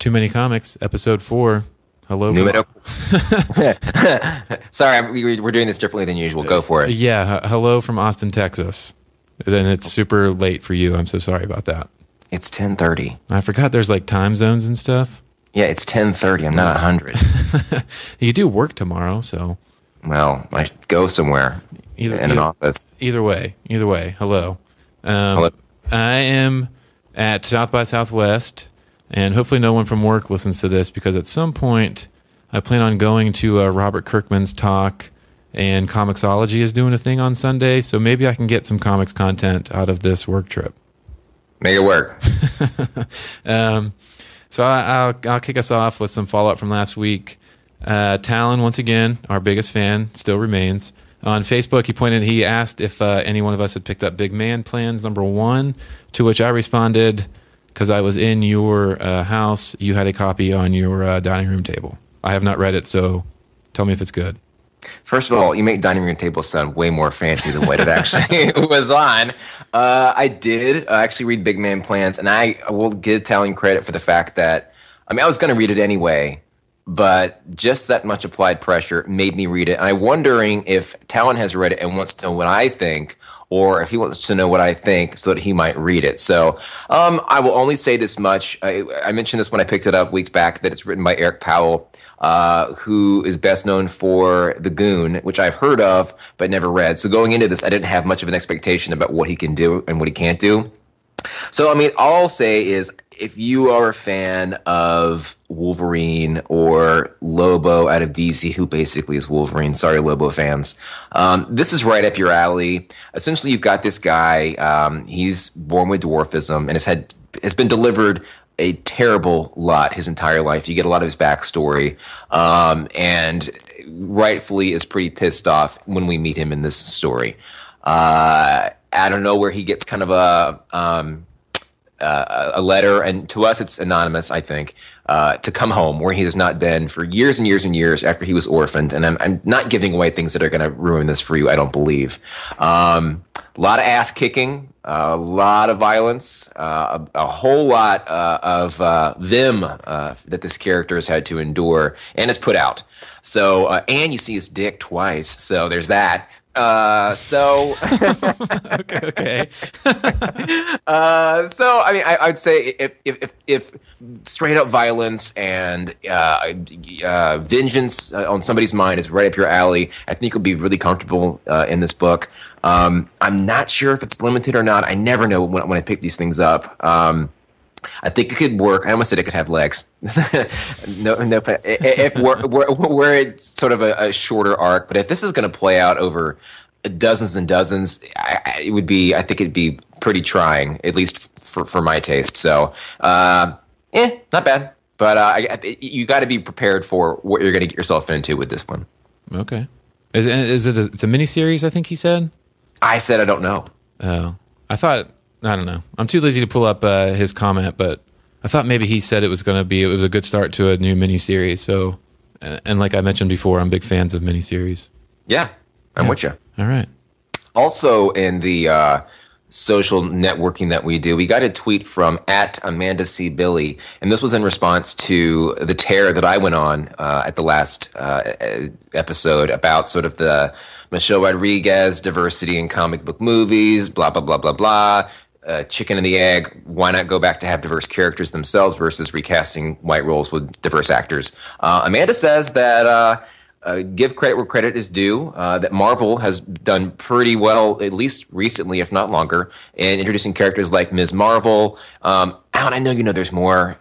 Too Many Comics, episode 4. Hello. Sorry, we're doing this differently than usual. Go for it. Yeah, hello from Austin, Texas. Then it's super late for you. I'm so sorry about that. It's 10:30. I forgot there's like time zones and stuff. Yeah, it's 10:30. I'm not 100. You do work tomorrow, so. Well, I go somewhere in an office. Either way. Hello. Hello. I am at South by Southwest, and hopefully no one from work listens to this, because at some point I plan on going to Robert Kirkman's talk, and Comixology is doing a thing on Sunday, so maybe I can get some comics content out of this work trip. Make it work. So I'll kick us off with some follow-up from last week. Talon, once again, our biggest fan, still remains. On Facebook, he asked if any one of us had picked up Big Man Plans #1, to which I responded, because I was in your house, you had a copy on your dining room table. I have not read it, so tell me if it's good. First of all, you make dining room table sound way more fancy than what it actually was on. I did actually read Big Man Plans, and I will give Talon credit for the fact that, I was going to read it anyway, but just that much applied pressure made me read it. And I'm wondering if Talon has read it and wants to know what I think, or if he wants to know what I think so that he might read it. So I will only say this much. I mentioned this when I picked it up weeks back, that it's written by Eric Powell, who is best known for The Goon, which I've heard of but never read. So going into this, I didn't have much of an expectation about what he can do and what he can't do. So, all I'll say is, if you are a fan of Wolverine or Lobo out of DC, who basically is Wolverine, sorry, Lobo fans, this is right up your alley. Essentially, you've got this guy, he's born with dwarfism and has been delivered a terrible lot his entire life. You get a lot of his backstory, and rightfully is pretty pissed off when we meet him in this story. I don't know where he gets kind of a letter, and to us it's anonymous, I think, to come home, where he has not been for years and years and years after he was orphaned. And I'm not giving away things that are going to ruin this for you, I don't believe. A lot of ass kicking, a lot of violence, a whole lot of vim that this character has had to endure and has put out. So, and you see his dick twice, so there's that. Okay. I'd say if straight up violence and vengeance on somebody's mind is right up your alley, I think you'll be really comfortable in this book. I'm not sure if it's limited or not. I never know when I pick these things up. I think it could work. I almost said it could have legs. No. If where it's sort of a shorter arc, but if this is going to play out over dozens and dozens, I think it'd be pretty trying, at least for my taste. So, not bad. But you got to be prepared for what you're going to get yourself into with this one. Okay. It's a miniseries, I think he said? I said I don't know. Oh. I don't know. I'm too lazy to pull up his comment, but I thought maybe he said it was a good start to a new miniseries. So, and like I mentioned before, I'm big fans of miniseries. Yeah, I'm with you. All right. Also, in the social networking that we do, we got a tweet from @AmandaCBilly, and this was in response to the tear that I went on at the last episode about sort of the Michelle Rodriguez diversity in comic book movies, blah, blah, blah, blah, blah. Chicken and the egg, why not go back to have diverse characters themselves versus recasting white roles with diverse actors? Amanda says that give credit where credit is due, that Marvel has done pretty well, at least recently, if not longer, in introducing characters like Ms. Marvel. Alan, I know you know there's more.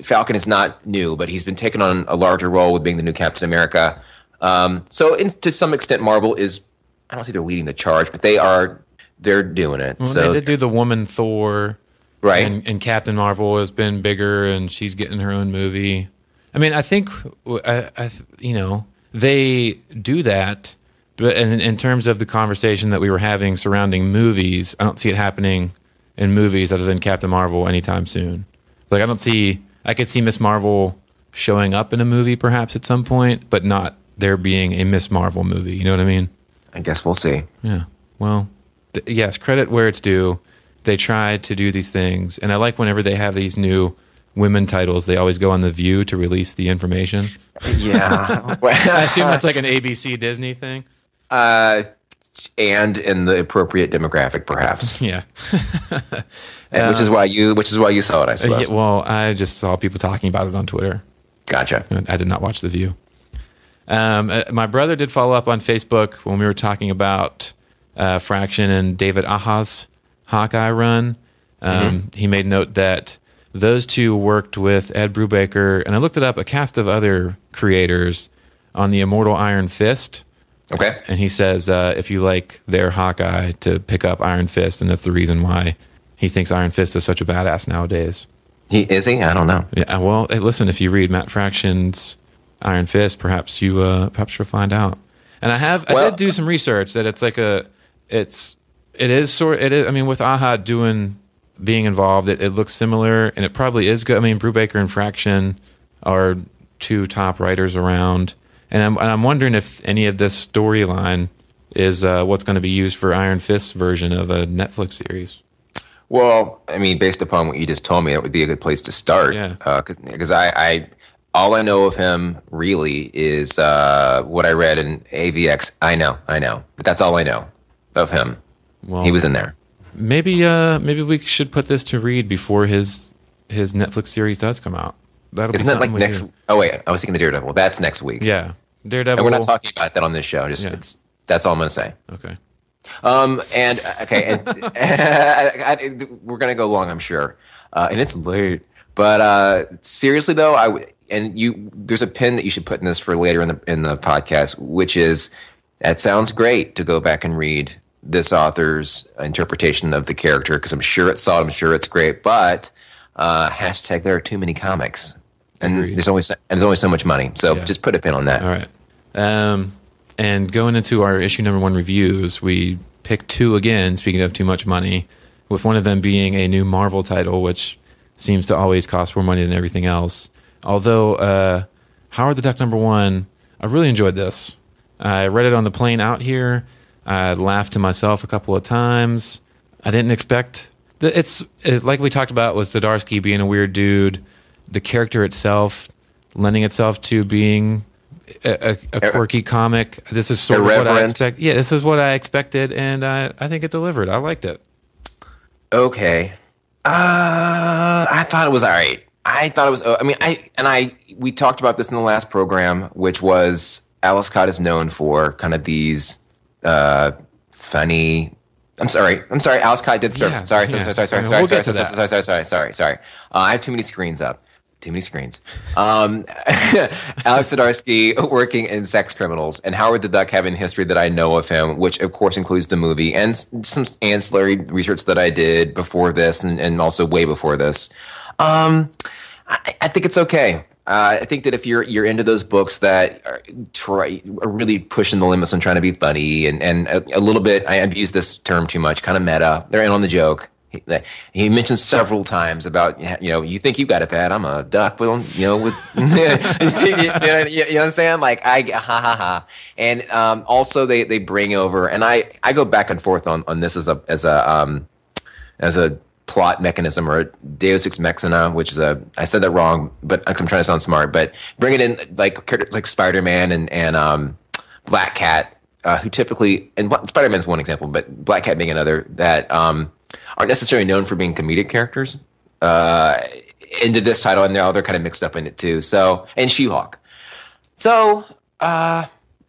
Falcon is not new, but he's been taking on a larger role with being the new Captain America. So to some extent, Marvel is, I don't say they're leading the charge, but they're doing it. Well, so they did do the woman Thor, right? And Captain Marvel has been bigger, and she's getting her own movie. I think they do that, but in terms of the conversation that we were having surrounding movies, I don't see it happening in movies other than Captain Marvel anytime soon. Like I could see Miss Marvel showing up in a movie perhaps at some point, but not there being a Miss Marvel movie. You know what I mean? I guess we'll see. Yeah. Well. Yes, credit where it's due. They try to do these things, and I like whenever they have these new women titles, they always go on The View to release the information. Yeah. I assume that's like an ABC Disney thing. And in the appropriate demographic, perhaps. Yeah. Which is why you saw it, I suppose. Well, I just saw people talking about it on Twitter. Gotcha. I did not watch The View. My brother did follow up on Facebook when we were talking about Fraction and David Aja's Hawkeye run. He made note that those two worked with Ed Brubaker, and I looked it up, a cast of other creators on the Immortal Iron Fist. Okay. And he says if you like their Hawkeye, to pick up Iron Fist, and that's the reason why he thinks Iron Fist is such a badass nowadays. Is he? I don't know. Yeah. Well, hey, listen, if you read Matt Fraction's Iron Fist, perhaps you'll find out. And I did do some research that it's like it is. I mean, with Aja being involved, it looks similar, and it probably is good. I mean, Brubaker and Fraction are two top writers around, and I'm wondering if any of this storyline is what's going to be used for Iron Fist's version of a Netflix series. Well, I mean, based upon what you just told me, that would be a good place to start. Yeah. Because I all I know of him really is what I read in AVX. I know, but that's all I know of him. Well, he was in there. Maybe we should put this to read before his Netflix series does come out. Isn't that like next? Oh wait, I was thinking the Daredevil. That's next week. Yeah, Daredevil. And we're not talking about that on this show. That's all I'm going to say. Okay. We're gonna go long, I'm sure, and it's late. But seriously though, there's a pin that you should put in this for later in the podcast, which is that sounds great to go back and read this author's interpretation of the character, because I'm sure it's solid, I'm sure it's great, but hashtag there are too many comics, and there's only so much money, so just put a pin on that. All right. And going into our issue number 1 reviews, we picked 2 again, speaking of too much money, with one of them being a new Marvel title, which seems to always cost more money than everything else. Although Howard the Duck number 1, I really enjoyed this. I read it on the plane out here. I laughed to myself a couple of times. I didn't expect... like we talked about, was Zdarsky being a weird dude. The character itself lending itself to being a quirky comic. This is sort of what I expect. Yeah, this is what I expected, and I think it delivered. I liked it. Okay. I thought it was all right. I thought it was... we talked about this in the last program, which was Alice Scott is known for kind of these funny... I'm sorry. Alice Scott did start. Yeah, Sorry. I have too many screens up. Alex Zdarsky working in Sex Criminals, and Howard the Duck having history that I know of him, which of course includes the movie and some ancillary research that I did before this and also way before this. I think it's okay. I think that if you're into those books that are really pushing the limits and trying to be funny and a little bit, I've used this term too much, kind of meta. They're in on the joke. He mentions several times about, you think you got it bad. I'm a duck, but with you know what I'm saying? Like ha. And also they bring over, and I go back and forth on this as a plot mechanism or a Deus Ex Machina, which is I said that wrong, but I'm trying to sound smart. But bring it in like characters like Spider-Man and Black Cat, who typically, and Spider-Man's one example, but Black Cat being another, that aren't necessarily known for being comedic characters into this title, and they're kind of mixed up in it too. So, and She-Hulk. So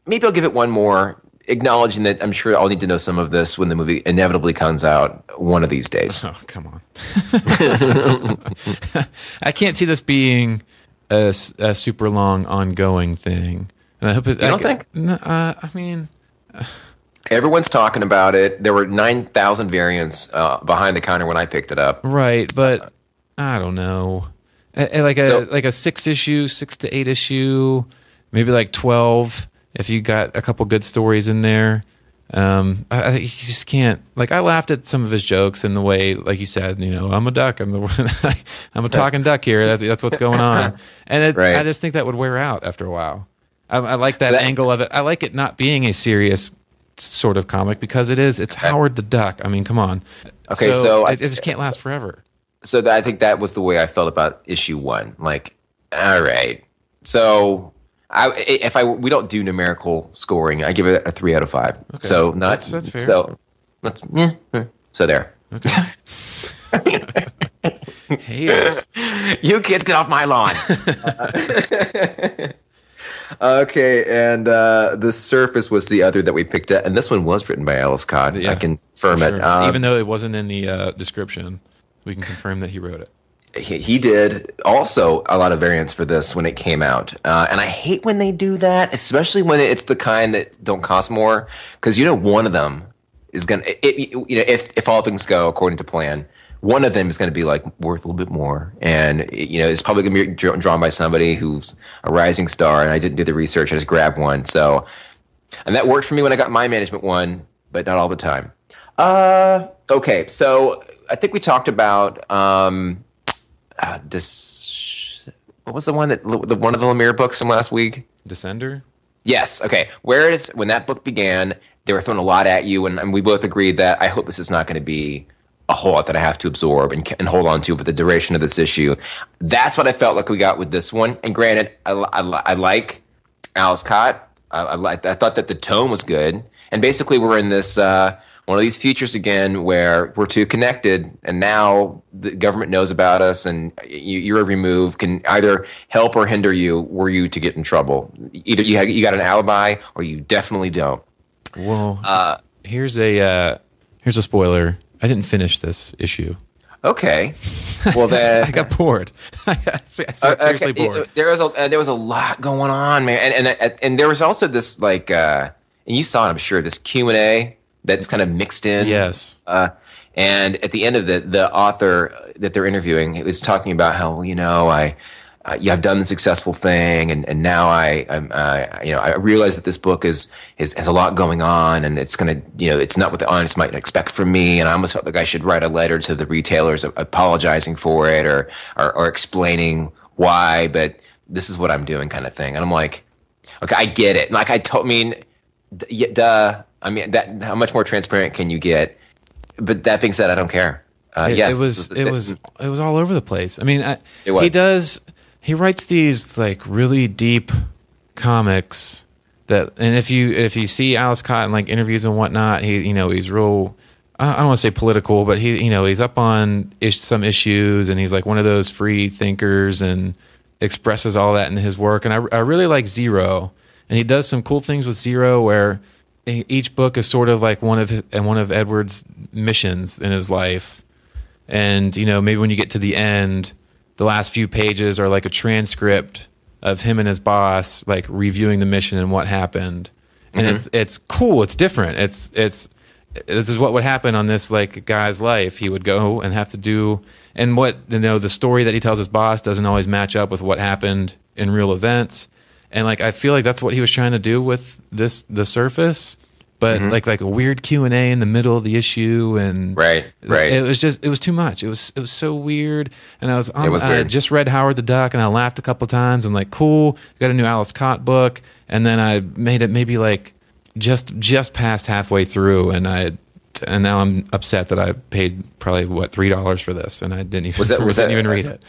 maybe I'll give it one more, acknowledging that I'm sure I'll need to know some of this when the movie inevitably comes out one of these days. Oh, come on. I can't see this being a super long ongoing thing. And I hope it... You don't think? No, I mean... Everyone's talking about it. There were 9,000 variants behind the counter when I picked it up. Right, but I don't know. Like a 6 to 8 issue, maybe like 12 if you got a couple good stories in there. I you just can't. Like, I laughed at some of his jokes in the way, like you said, I'm a duck. I'm a talking duck here. That's what's going on. And right. I just think that would wear out after a while. I like that angle of it. I like it not being a serious sort of comic because it's Howard the Duck. I mean, come on. Okay, so it just can't last forever. So I think that was the way I felt about issue 1. Like, all right. So we don't do numerical scoring, I give it a 3 out of 5. Okay. So That's fair. So there. Okay. Haters. You kids get off my lawn. Okay, and The Surface was the other that we picked up, and this one was written by Alice Codd. Yeah, I can confirm sure. it. Even though it wasn't in the description, we can confirm that he wrote it. He did also a lot of variants for this when it came out, and I hate when they do that, especially when it's the kind that don't cost more, because one of them is gonna, if all things go according to plan, one of them is going to be like worth a little bit more, and it's probably going to be drawn by somebody who's a rising star. And I didn't do the research; I just grabbed one. So, and that worked for me when I got my management one, but not all the time. Okay, so I think we talked about this. What was the one one of the Lemire books from last week? Descender? Yes. Okay. When that book began, they were throwing a lot at you, and we both agreed that I hope this is not going to be a whole lot that I have to absorb and hold on to for the duration of this issue. That's what I felt like we got with this one. And granted, I like Alice Cott. I thought that the tone was good. And basically, we're in this one of these futures again where we're too connected, and now the government knows about us, and your every move can either help or hinder you were you to get in trouble. Either you got an alibi, or you definitely don't. Well, here's a spoiler. I didn't finish this issue. Okay. Well, then I got bored. I got seriously bored. There was a lot going on, man, and there was also this and you saw it, I'm sure, this Q&A that's kind of mixed in. Yes. And at the end of the author that they're interviewing was talking about how I've done the successful thing, and now I realize that this book has a lot going on, and it's gonna it's not what the audience might expect from me, and I almost felt like I should write a letter to the retailers apologizing for it or explaining why, but this is what I'm doing, kind of thing. And I'm like, okay, I get it. Like duh. I mean, how much more transparent can you get? But that being said, I don't care. Yes, it was all over the place. I mean, was. He writes these like really deep comics that, and if you see Alice Cott in like interviews and whatnot, he's real. I don't want to say political, but he's up on some issues, and he's like one of those free thinkers and expresses all that in his work. And I really like Zero, and he does some cool things with Zero where each book is sort of like one of Edward's missions in his life, and maybe when you get to the end, the last few pages are like a transcript of him and his boss like reviewing the mission and what happened. And it's cool. It's different. This is what would happen on this like guy's life. He would go and have to do, and the story that he tells his boss doesn't always match up with what happened in real events. And like I feel like that's what he was trying to do with The Surface. But like a weird Q&A in the middle of the issue, and right. It was too much. It was so weird, and I just read Howard the Duck, and I laughed a couple times. I'm like, cool, got a new Alice Cott book, and then I made it maybe like just past halfway through, and now I'm upset that I paid probably $3 for this, and I didn't even read it.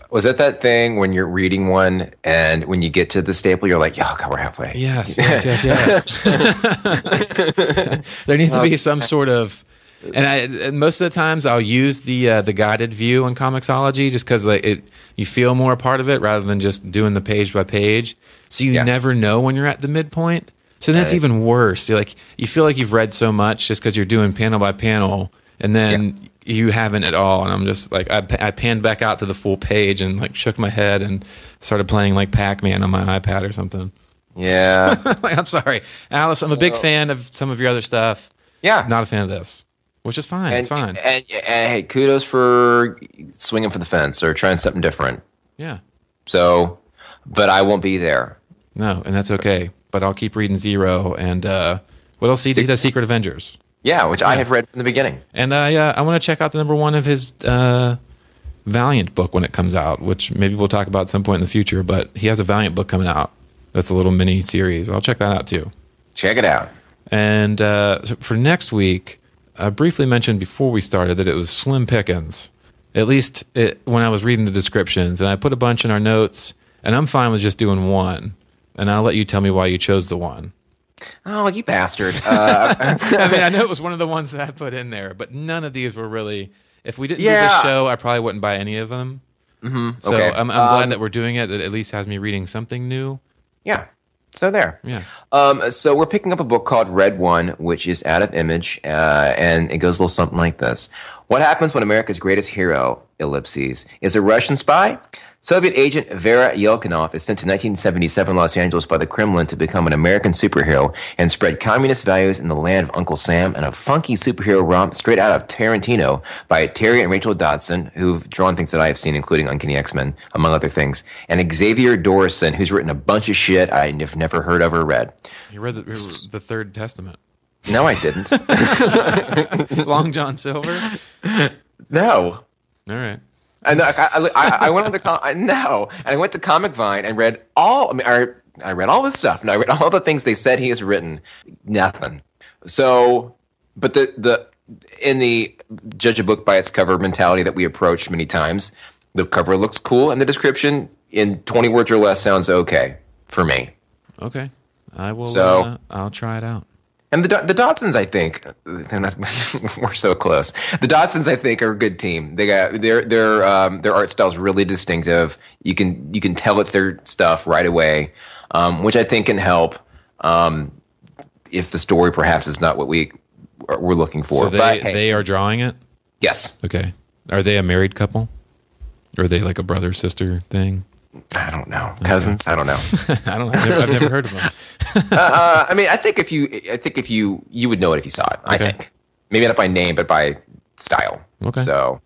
Was that thing when you're reading one and when you get to the staple, you're like, oh, God, we're halfway. Yes. There needs to be some sort of, and most of the times I'll use the guided view on Comixology just because you feel more a part of it rather than just doing the page by page. So you never know when you're at the midpoint. So that's even worse. You feel like you've read so much just because you're doing panel by panel, and then you haven't at all. And I'm just like, I panned back out to the full page and like shook my head and started playing like Pac-Man on my iPad or something. Yeah. I'm sorry, Alice. I'm a big fan of some of your other stuff. Yeah. Not a fan of this, which is fine. It's fine. And hey, kudos for swinging for the fence or trying something different. Yeah. So, but I won't be there. No, and that's okay. But I'll keep reading Zero and what else? He does Secret Avengers. Yeah, which I have read from the beginning. And I want to check out the number one of his Valiant book when it comes out, which maybe we'll talk about at some point in the future. But he has a Valiant book coming out. That's a little mini series. I'll check that out too. Check it out. And so for next week, I briefly mentioned before we started that it was slim pickings. At least when I was reading the descriptions, and I put a bunch in our notes, and I'm fine with just doing one. And I'll let you tell me why you chose the one. Oh, you bastard. I mean, I know it was one of the ones that I put in there, but none of these were really... If we didn't do this show, I probably wouldn't buy any of them. Mm-hmm. So okay. I'm glad that we're doing it. That at least has me reading something new. Yeah. So there. Yeah. So we're picking up a book called Red One, which is out of Image, and it goes a little something like this. What happens when America's greatest hero, ellipses, is a Russian spy? Soviet agent Vera Yelnikov is sent to 1977 Los Angeles by the Kremlin to become an American superhero and spread communist values in the land of Uncle Sam, and a funky superhero romp straight out of Tarantino by Terry and Rachel Dodson, who've drawn things that I have seen, including Uncanny X-Men, among other things, and Xavier Dorison, who's written a bunch of shit I've never heard of or read. You read the Third Testament. No, I didn't. Long John Silver? No. All right. And I went on and I went to Comic Vine and read all. I read all this stuff, and I read all the things they said he has written. Nothing. So, but in the judge a book by its cover mentality that we approached many times, the cover looks cool, and the description in 20 words or less sounds okay for me. Okay, I will. So I'll try it out. And the Dodsons, I think, we're so close. The Dodsons, I think, are a good team. They got their art style is really distinctive. You can tell it's their stuff right away, which I think can help if the story perhaps is not what we're looking for. So they are drawing it? Yes. Okay. Are they a married couple? Or are they like a brother-sister thing? I don't know. Cousins? I don't know. I don't know. I've never heard of them. I think if you would know it if you saw it. Okay. I think maybe not by name, but by style. Okay. So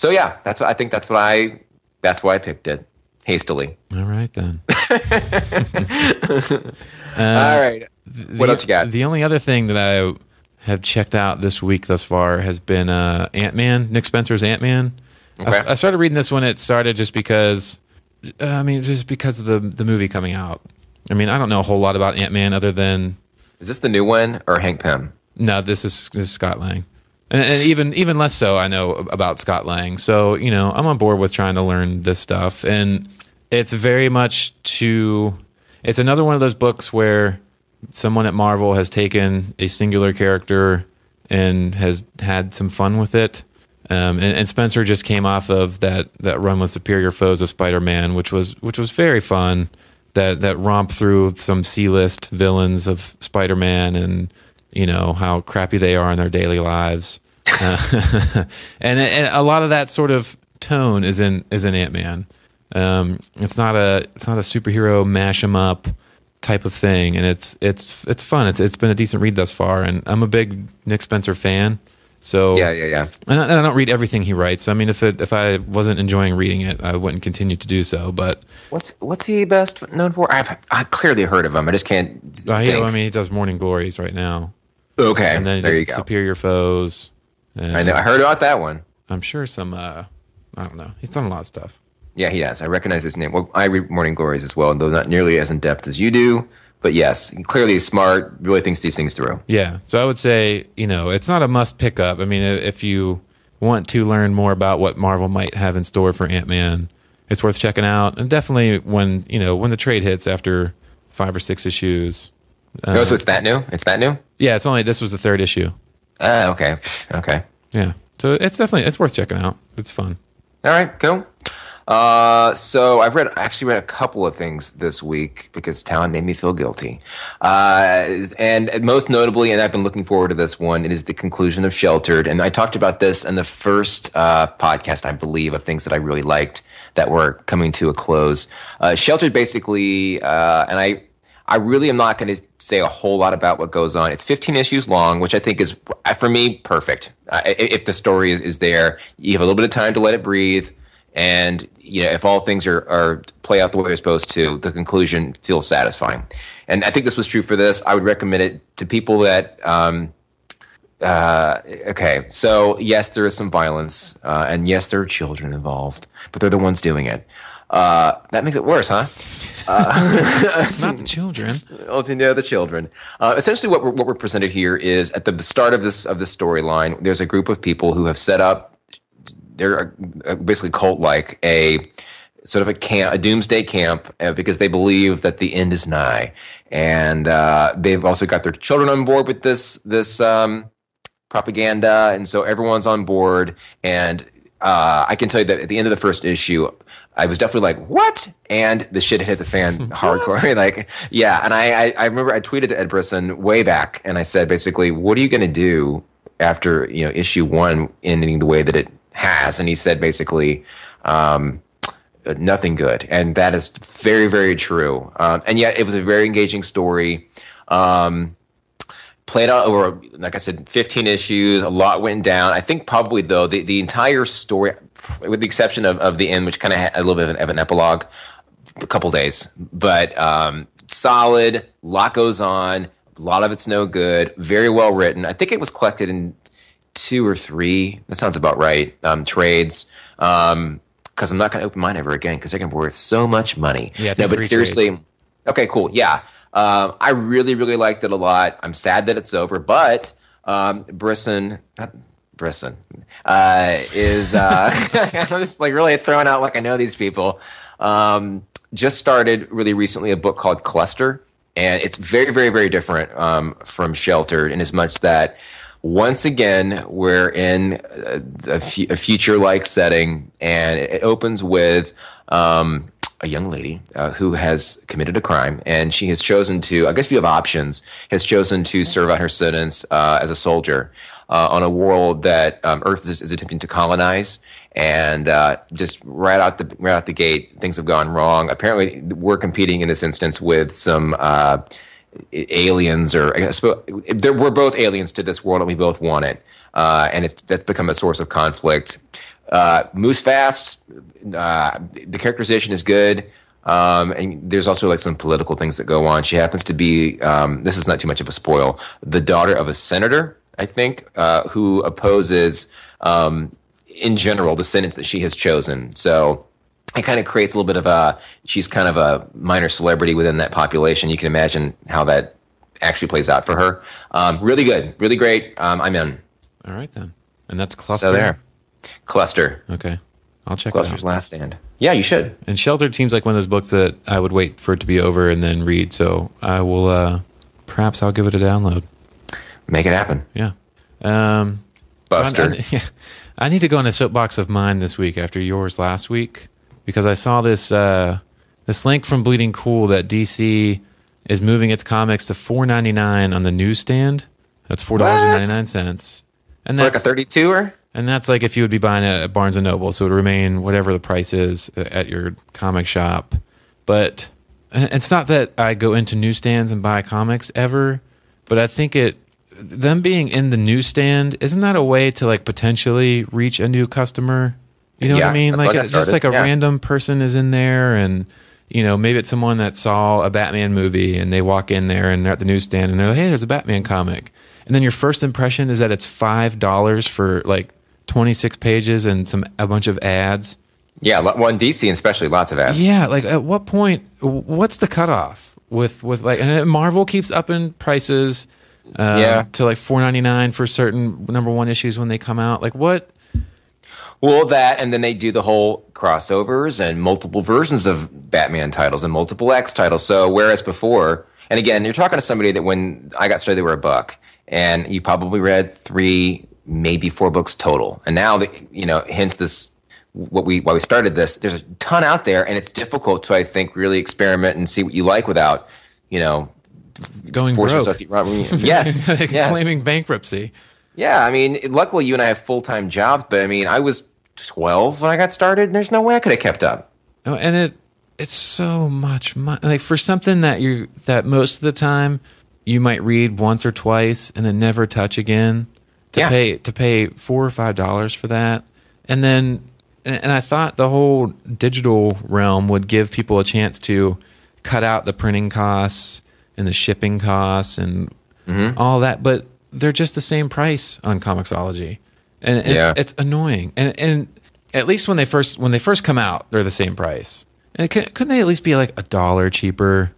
yeah, that's why I picked it hastily. All right then. All right. What else you got? The only other thing that I have checked out this week thus far has been Ant-Man, Nick Spencer's Ant-Man. Okay. I started reading this when it started just because of the movie coming out. I mean, I don't know a whole lot about Ant-Man other than... Is this the new one or Hank Pym? No, this is Scott Lang. And even less so I know about Scott Lang. So, I'm on board with trying to learn this stuff. And it's very much it's another one of those books where someone at Marvel has taken a singular character and has had some fun with it. And Spencer just came off of that run with Superior Foes of Spider-Man, which was very fun. That romp through some C-list villains of Spider-Man and how crappy they are in their daily lives, and a lot of that sort of tone is in Ant-Man. It's not a superhero mash 'em up type of thing, and it's fun. It's been a decent read thus far, and I'm a big Nick Spencer fan. So yeah. And I don't read everything he writes. I mean, if I wasn't enjoying reading it, I wouldn't continue to do so. But what's he best known for? I clearly heard of him. I just can't. He does Morning Glories right now. Okay, and then there you go. Superior Foes. I know. I heard about that one. I'm sure some. I don't know. He's done a lot of stuff. Yeah, he has. I recognize his name. Well, I read Morning Glories as well, though not nearly as in depth as you do. But yes, he clearly is smart, really thinks these things through. Yeah. So I would say, it's not a must pick up. I mean, if you want to learn more about what Marvel might have in store for Ant-Man, it's worth checking out. And definitely when the trade hits after 5 or 6 issues. So it's that new? It's that new? Yeah, this was the 3rd issue. Okay. Okay. Yeah. So it's worth checking out. It's fun. All right, cool. So I've actually read a couple of things this week because Talon made me feel guilty. And most notably, and I've been looking forward to this one, it is the conclusion of Sheltered. And I talked about this in the first podcast, I believe, of things that I really liked that were coming to a close. Sheltered basically, and I really am not going to say a whole lot about what goes on. It's 15 issues long, which I think is, for me, perfect. If the story is there, you have a little bit of time to let it breathe. And if all things are play out the way they're supposed to, the conclusion feels satisfying. And I think this was true for this. I would recommend it to people that. Okay, so yes, there is some violence, and yes, there are children involved, but they're the ones doing it. That makes it worse, huh? Not the children. Well, the children. Essentially, what we're presented here is at the start of this storyline. There's a group of people who have set up they're basically cult-like, a sort of a camp, a doomsday camp, because they believe that the end is nigh, and they've also got their children on board with this propaganda, and so everyone's on board. And I can tell you that at the end of the first issue, I was definitely like, what? And the shit hit the fan hardcore. Like, yeah. And I remember I tweeted to Ed Brisson way back, and I said, basically, what are you going to do after, issue 1 ending the way that it has? And he said, basically, nothing good. And that is very, very true. And yet it was a very engaging story. Played out over, like I said, 15 issues. A lot went down. I think probably, though, the entire story, with the exception of the end, which kind of had a little bit of an epilogue, a couple days. But solid, a lot goes on. A lot of it's no good. Very well written. I think it was collected in 2 or 3. That sounds about right. Trades. Because I'm not going to open mine ever again because they're going to be worth so much money. Yeah, no, but seriously. Trades. Okay, cool. Yeah. I really, really liked it a lot. I'm sad that it's over, but Brisson is I'm just like really throwing out like I know these people. Just started really recently a book called Cluster, and it's very, very, very different from Sheltered in as much that once again we're in a future-like setting, and it opens with a young lady who has committed a crime, and she has chosen to, I guess if you have options, has chosen to serve out her sentence as a soldier on a world that Earth is attempting to colonize. And just right out the gate, things have gone wrong. Apparently, we're competing in this instance with some aliens, or I guess we're both aliens to this world, and we both want it. And that's become a source of conflict. Moves fast. The characterization is good. And there's also like some political things that go on. She happens to be, this is not too much of a spoil, the daughter of a senator, I think, who opposes, in general, the sentence that she has chosen. So it kind of creates a little bit of she's kind of a minor celebrity within that population. You can imagine how that actually plays out for her. Really good, really great. I'm in. All right, then. And that's Cluster. So there. Cluster. Okay. I'll check Cluster's it out. Last Stand. Yeah, you should. And Sheltered seems like one of those books that I would wait for it to be over and then read. So I will, perhaps I'll give it a download. Make it happen. Yeah. Buster. I need to go on a soapbox of mine this week after yours last week, because I saw this link from Bleeding Cool that DC is moving its comics to $4.99 on the newsstand. That's $4.99. And for like a 32er? And that's like if you would be buying it at Barnes & Noble, so it would remain whatever the price is at your comic shop. But it's not that I go into newsstands and buy comics ever, but I think them being in the newsstand, isn't that a way to like potentially reach a new customer? You know what I mean? Like it's just like a random person is in there, and maybe it's someone that saw a Batman movie and they walk in there and they're at the newsstand and they're like, hey, there's a Batman comic. And then your first impression is that it's $5 for like 26 pages and a bunch of ads. Yeah, well, in DC especially, lots of ads. Yeah, like at what point, what's the cutoff with like, and Marvel keeps upping prices to like $4.99 for certain #1 issues when they come out. Like what? Well, that, and then they do the whole crossovers and multiple versions of Batman titles and multiple X titles. So whereas before, and again, you're talking to somebody that when I got started, they were $1, and you probably read 3, maybe 4 books total. And now, hence this, why we started this, there's a ton out there, and it's difficult to, I think, really experiment and see what you like without, going broke. Yes. Claiming bankruptcy. Yeah, I mean, luckily you and I have full-time jobs, but I mean, I was 12 when I got started, and there's no way I could have kept up. Oh, and it's so much money. Like for something that most of the time you might read once or twice and then never touch again, to pay $4 or $5 for that. And then I thought the whole digital realm would give people a chance to cut out the printing costs and the shipping costs and all that, but they're just the same price on Comixology, and it's annoying. And at least when they first come out, they're the same price. And couldn't they at least be like $1 cheaper?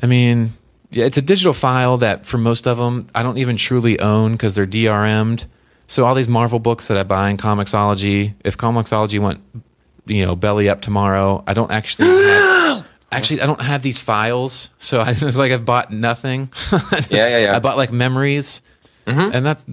I mean, yeah, it's a digital file that for most of them I don't even truly own because they're DRM'd. So all these Marvel books that I buy in Comixology, if Comixology went, belly up tomorrow, I don't actually have, I don't have these files. So I was like, I've bought nothing. Yeah. I bought like memories. And that's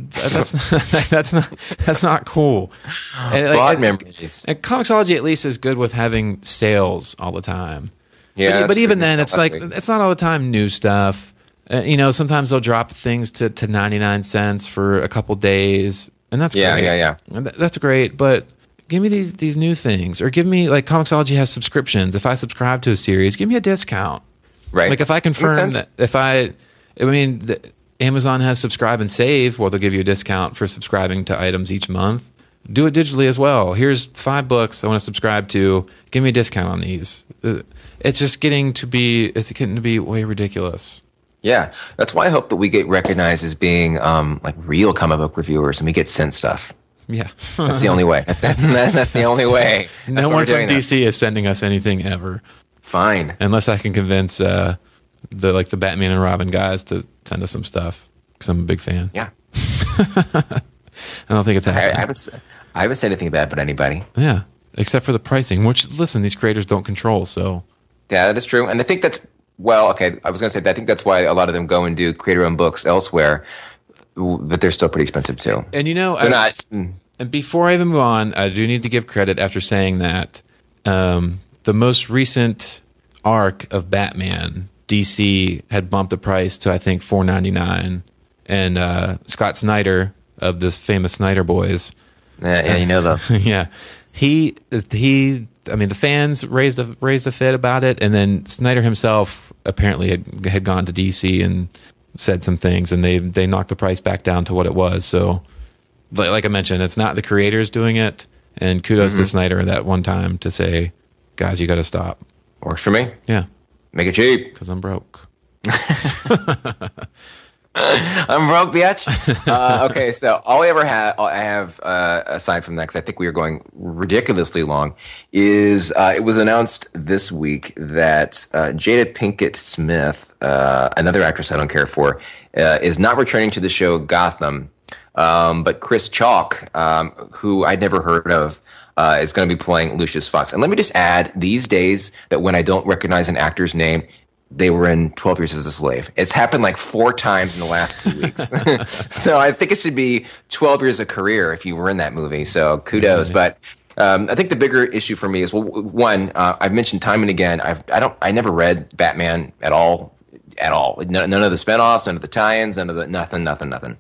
not cool. And, memories. And Comixology at least is good with having sales all the time. Yeah, but even then, it's like it's not all the time new stuff. Sometimes they'll drop things to 99 cents for a couple days, and that's great. Yeah. That's great. But give me these new things, or give me like Comixology has subscriptions. If I subscribe to a series, give me a discount. Right. Like if I confirm that Amazon has subscribe and save, well, they'll give you a discount for subscribing to items each month. Do it digitally as well. Here's 5 books I want to subscribe to. Give me a discount on these. It's getting to be way ridiculous. Yeah, that's why I hope that we get recognized as being like real comic book reviewers, and we get sent stuff. Yeah, that's the only way. That's the only way. No one from DC is sending us anything ever. Fine, unless I can convince the Batman and Robin guys to send us some stuff, because I'm a big fan. Yeah. I don't think it's happening. I haven't said anything bad about anybody. Yeah, except for the pricing, which, listen, these creators don't control, so... Yeah, that is true. And I think that's... Well, okay, I was going to say that I think that's why a lot of them go and do creator-owned books elsewhere, but they're still pretty expensive, too. And they're not... And before I even move on, I do need to give credit after saying that. The most recent arc of Batman, DC had bumped the price to, I think, $4.99, and Scott Snyder of the famous Snyder Boys... Yeah, you know them. Yeah, he. I mean, the fans raised a fit about it, and then Snyder himself apparently had gone to DC and said some things, and they knocked the price back down to what it was. So, like I mentioned, it's not the creators doing it, and kudos to Snyder that one time to say, "Guys, you got to stop." Works for me. Yeah, make it cheap because I'm broke. I'm broke, bitch. Okay, so all I have aside from that, because I think we are going ridiculously long, is it was announced this week that Jada Pinkett Smith, another actress I don't care for, is not returning to the show Gotham, but Chris Chalk, who I'd never heard of, is going to be playing Lucius Fox. And let me just add, these days, that when I don't recognize an actor's name, they were in 12 Years as a Slave. It's happened like 4 times in the last 2 weeks. So I think it should be 12 years of career if you were in that movie. So kudos. But I think the bigger issue for me is, well, one, I've mentioned time and again, I never read Batman at all. None of the spinoffs, none of the tie-ins, none of the nothing.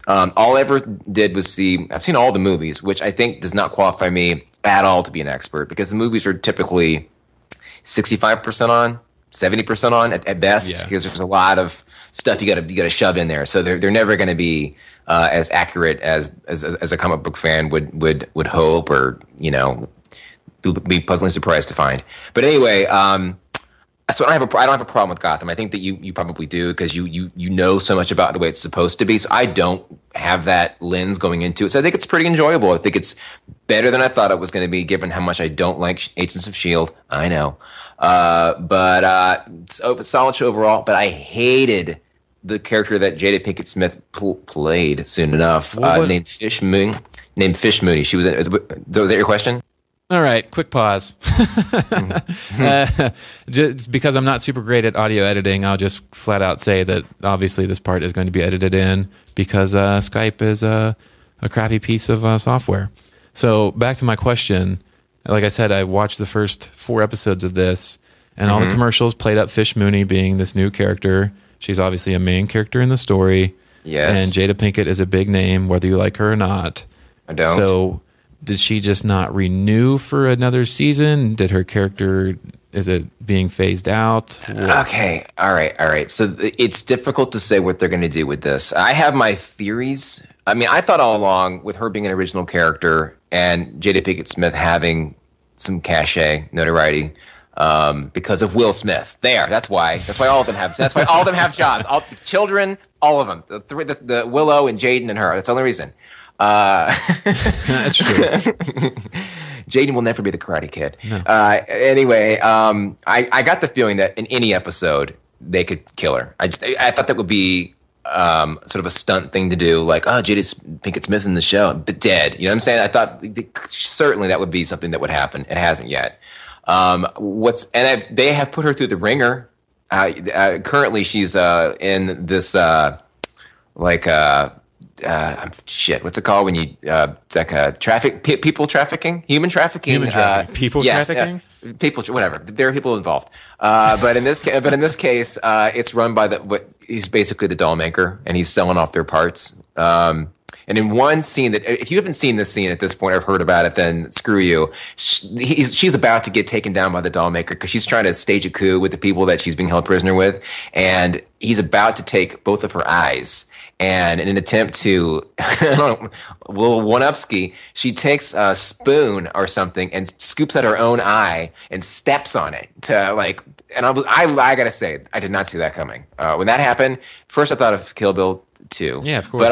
All I ever did was I've seen all the movies, which I think does not qualify me at all to be an expert, because the movies are typically 65% on, 70% on at best, because there's a lot of stuff you got to shove in there. So they're never going to be as accurate as a comic book fan would hope, or be pleasantly surprised to find. But anyway, so I don't have a problem with Gotham. I think that you probably do, because you know so much about the way it's supposed to be. So I don't have that lens going into it. So I think it's pretty enjoyable. I think it's better than I thought it was going to be, given how much I don't like Agents of S.H.I.E.L.D. I know. But solid show overall. But I hated the character that Jada Pinkett Smith played soon enough, named Fish Mooney. She was was that your question? All right, quick pause. Just because I'm not super great at audio editing, I'll just flat out say that obviously this part is going to be edited in, because Skype is a crappy piece of software. So back to my question. Like I said, I watched the first 4 episodes of this, and all the commercials played up Fish Mooney being this new character. She's obviously a main character in the story. Yes. And Jada Pinkett is a big name, whether you like her or not. I don't. So did she just not renew for another season? Did her character, is it being phased out? Okay. All right. So it's difficult to say what they're going to do with this. I have my theories. I mean, I thought all along, with her being an original character and Jada Pinkett Smith having some cachet, notoriety, because of Will Smith. That's why all of them have. That's why all of them have jobs. All children, all of them. The Willow and Jaden and her. That's the only reason. That's true. Jaden will never be the Karate Kid. No. Anyway, I got the feeling that in any episode they could kill her. I thought that would be sort of a stunt thing to do, like, oh, Jada Pinkett Smith's in the show, but dead. You know what I'm saying? I thought certainly that would be something that would happen. It hasn't yet. They have put her through the ringer. Currently, she's in this shit. What's it called when you people trafficking, human trafficking, people trafficking, people, whatever. There are people involved. But in this case, it's run by what he's basically the doll maker, and he's selling off their parts. And in one scene that, if you haven't seen this scene at this point or heard about it, then screw you. She's about to get taken down by the doll maker because she's trying to stage a coup with the people that she's being held prisoner with. And he's about to take both of her eyes. And in an attempt to, little one-upski, she takes a spoon or something and scoops at her own eye and steps on it and I gotta say, I did not see that coming. When that happened, first I thought of Kill Bill 2. Yeah, of course.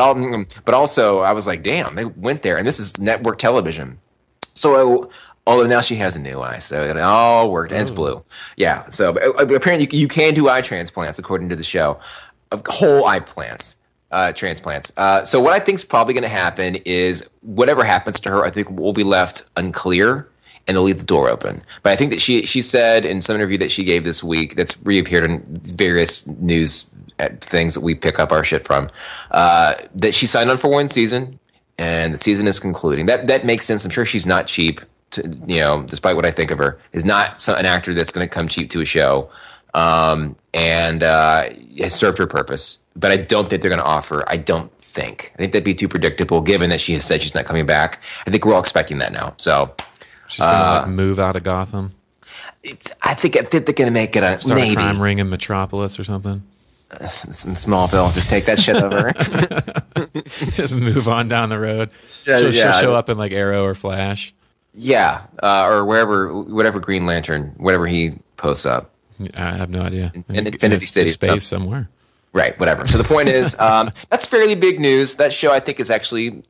But also I was like, damn, they went there, and this is network television. So, although now she has a new eye, so it all worked, and it's blue. Yeah, so apparently you can do eye transplants according to the show, whole eye transplants. So what I think is probably going to happen is whatever happens to her, I think will be left unclear, and they'll leave the door open. But I think that she said in some interview that she gave this week, that's reappeared in various news things that we pick up our shit from, that she signed on for one season, and the season is concluding. That makes sense. I'm sure she's not cheap, despite what I think of her, is not an actor that's going to come cheap to a show, and has served her purpose. But I don't think they're going to offer. I think that'd be too predictable, given that she has said she's not coming back. I think we're all expecting that now. So she's going to move out of Gotham. I think they're going to make it start maybe a crime ring in Metropolis or something. Some Smallville. Just take that shit over. Just move on down the road. She'll show up in like Arrow or Flash. Yeah, or whatever Green Lantern, whatever he posts up. I have no idea. Infinity City, space somewhere. Right, whatever. So the point is, that's fairly big news. That show, I think, is actually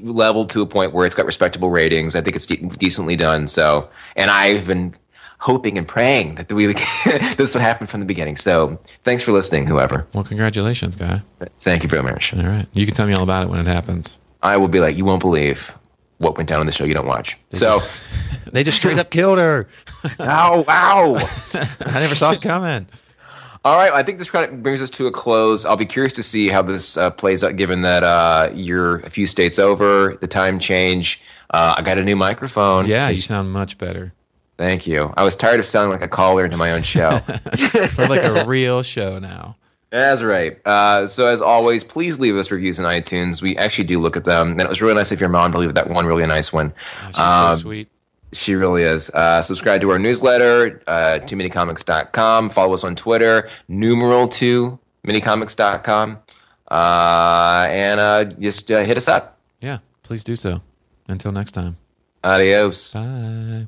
leveled to a point where it's got respectable ratings. I think it's decently done. So, and I've been hoping and praying that this would happen from the beginning. So, thanks for listening, whoever. Well, congratulations, guy. Thank you very much. All right, you can tell me all about it when it happens. I will be like, you won't believe what went down on the show you don't watch. They just straight up killed her. Oh, wow. I never saw it coming. All right, I think this kind of brings us to a close. I'll be curious to see how this plays out, given that you're a few states over, the time change. I got a new microphone. Yeah, you sound much better. Thank you. I was tired of sounding like a caller into my own show. We're like a real show now. That's right. So as always, please leave us reviews on iTunes. We actually do look at them. And it was really nice of your mom to leave that one really nice one. Oh, she's so sweet. She really is. Subscribe to our newsletter, tooManyComics.com. Follow us on Twitter, #2manycomics.com. And just hit us up. Yeah, please do so. Until next time. Adios. Bye.